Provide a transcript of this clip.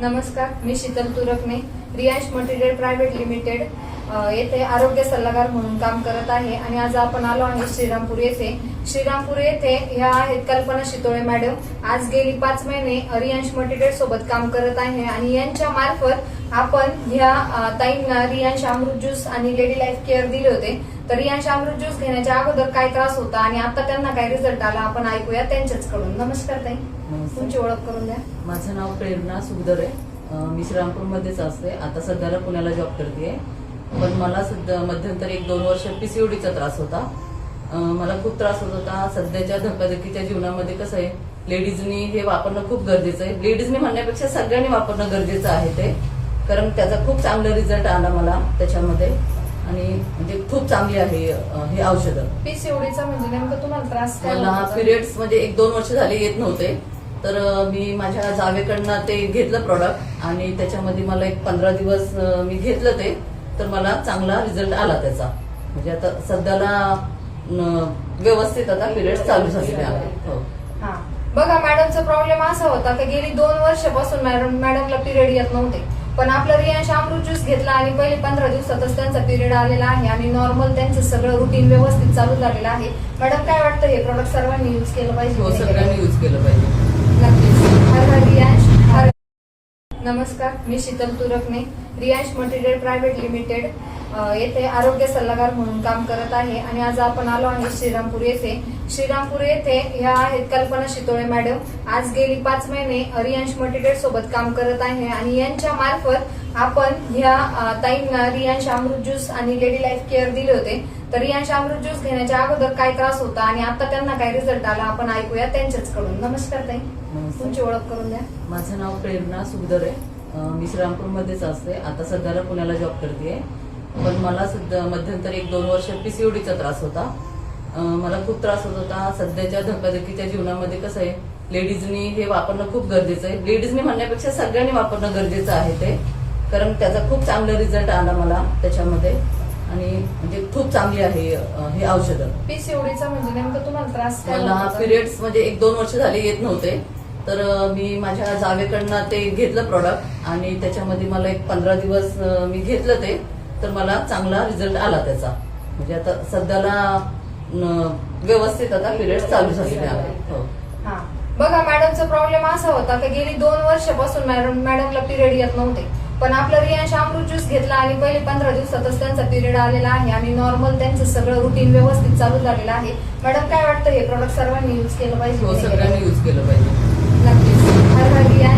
नमस्कार, मी Sheetal Turakne Riyansh material private limited येथे आरोग्य सल्लागार म्हणून काम करत आहे आणि आज आपण आलो आहे श्रीरामपूर येथे. श्रीरामपूर येथे ह्या आहेत कल्पना शितोळे मॅडम. आज गेली 5 महिने रियांश मटेरियल सोबत काम करत आहे आणि यांच्या मार्फत आपण ह्या ताईंना रियांश अमृत ज्यूस आणि लेडी लाईफ केअर दिले होते. तर रियांश अमृत ज्यूस घेण्याच्या अगोदर काय त्रास होता आणि आता त्यांना काय रिझल्ट आला आपण ऐकूया त्यांच्याच कडून. नमस्कार ताई, तुमची ओळख करून द्या. माझं नाव प्रेरणा सुखदर आहे. मी श्रीरामपूरमध्येच असते. आता सध्याला पुण्याला जॉब करते. पण मला सध्या मध्यंतरी 1-2 वर्ष पीसीओडीचा त्रास होता. मला खूप त्रास होत होता. सध्याच्या धकाधकीच्या जीवनामध्ये कसं आहे, लेडीजनी हे वापरणं खूप गरजेचं आहे. लेडीजनी म्हणण्यापेक्षा सगळ्यांनी वापरणं गरजेचं आहे ते, कारण त्याचा खूप चांगला रिझल्ट आला मला त्याच्यामध्ये आणि म्हणजे खूप चांगली आहे हे औषधं. पीसीओडीचा म्हणजे नेमकं तुम्हाला त्रास काय मला होता? पिरियड्स म्हणजे 1-2 वर्ष झाले येत नव्हते. तर मी माझ्या जावेकडनं ते घेतलं प्रोडक्ट आणि त्याच्यामध्ये मला एक 15 दिवस मी घेतलं ते, तर मला चांगला रिझल्ट आला त्याचा. म्हणजे आता सध्याला व्यवस्थित आता पिरियड्स चालू झालेले आहेत. हो. हा, बघा मॅडमचा प्रॉब्लेम असा होता की गेली 2 वर्षापासून मॅडमला पिरियड येत नव्हते. पण आपलं रियांश अमृत ज्यूस घेतला आणि पहिले 15 दिवसातच त्यांचा पिरियड आलेला आहे आणि नॉर्मल त्यांचं सगळं रुटीन व्यवस्थित चालू झालेलं आहे. मॅडम काय वाटतं, हे प्रोडक्ट सर्वांनी युज केलं पाहिजे? हो, सगळ्यांनी युज केलं पाहिजे. नक्कीच. हर हर रियांश. नमस्कार, मी Sheetal Turakne Riyansh material private limited येथे आरोग्य सल्लागार म्हणून काम करत आहे आणि आज आपण आलो आहे श्रीरामपूर येथे. श्रीरामपूर येथे ह्या आहेत कल्पना शितोळे मॅडम. आज गेली 5 महिने रियांश मटेरियल सोबत काम करत आहे आणि यांच्या मार्फत आपण ह्या ताईंना रियांश अमृत ज्यूस आणि लेडी लाईफ केअर दिले होते. तर रियांश अमृत ज्यूस घेण्याच्या अगोदर काय त्रास होता आणि आता त्यांना काय रिझल्ट आला आपण ऐकूया त्यांच्याच कडून. नमस्कार ताई, तुमची ओळख करून द्या. माझं नाव प्रेरणा सुखदर आहे. मी श्रीरामपूरमध्येच असते. आता सध्याला पुण्याला जॉब करते. पण मला सध्या मध्यंतरी 1-2 वर्ष पीसीओडीचा त्रास होता. मला खूप त्रास होत होता. सध्याच्या धकाधकीच्या जीवनामध्ये कसं आहे, लेडीजनी हे वापरणं खूप गरजेचं आहे. लेडीजनी म्हणण्यापेक्षा सगळ्यांनी वापरणं गरजेचं आहे ते, कारण त्याचा खूप चांगला रिझल्ट आला मला त्याच्यामध्ये आणि म्हणजे खूप चांगली आहे हे औषधं. पीसीओडीचा म्हणजे नेमकं तुम्हाला त्रास काय मला होता? पिरियड्स म्हणजे 1-2 वर्ष झाले येत नव्हते. तर मी माझ्या जावेकडनं ते घेतलं प्रोडक्ट आणि त्याच्यामध्ये मला एक 15 दिवस मी घेतलं ते, तर मला चांगला रिझल्ट आला त्याचा. म्हणजे आता सध्याला व्यवस्थित आता पिरियड्स चालू झालेले आहेत. हो. हा, बघा मॅडमचा प्रॉब्लेम असा होता की गेली 2 वर्षापासून मॅडमला पिरियड येत नव्हते. पण आपलं रियांश अमृत ज्यूस घेतला आणि पहिले 15 दिवसातच त्यांचा पिरियड आलेला आहे आणि नॉर्मल त्यांचं सगळं रुटीन व्यवस्थित चालू झालेलं आहे. मॅडम काय वाटतं, हे प्रोडक्ट सर्वांनी युज केलं पाहिजे? हो, सगळ्यांनी युज केलं पाहिजे. नक्कीच. हर हर रियांश.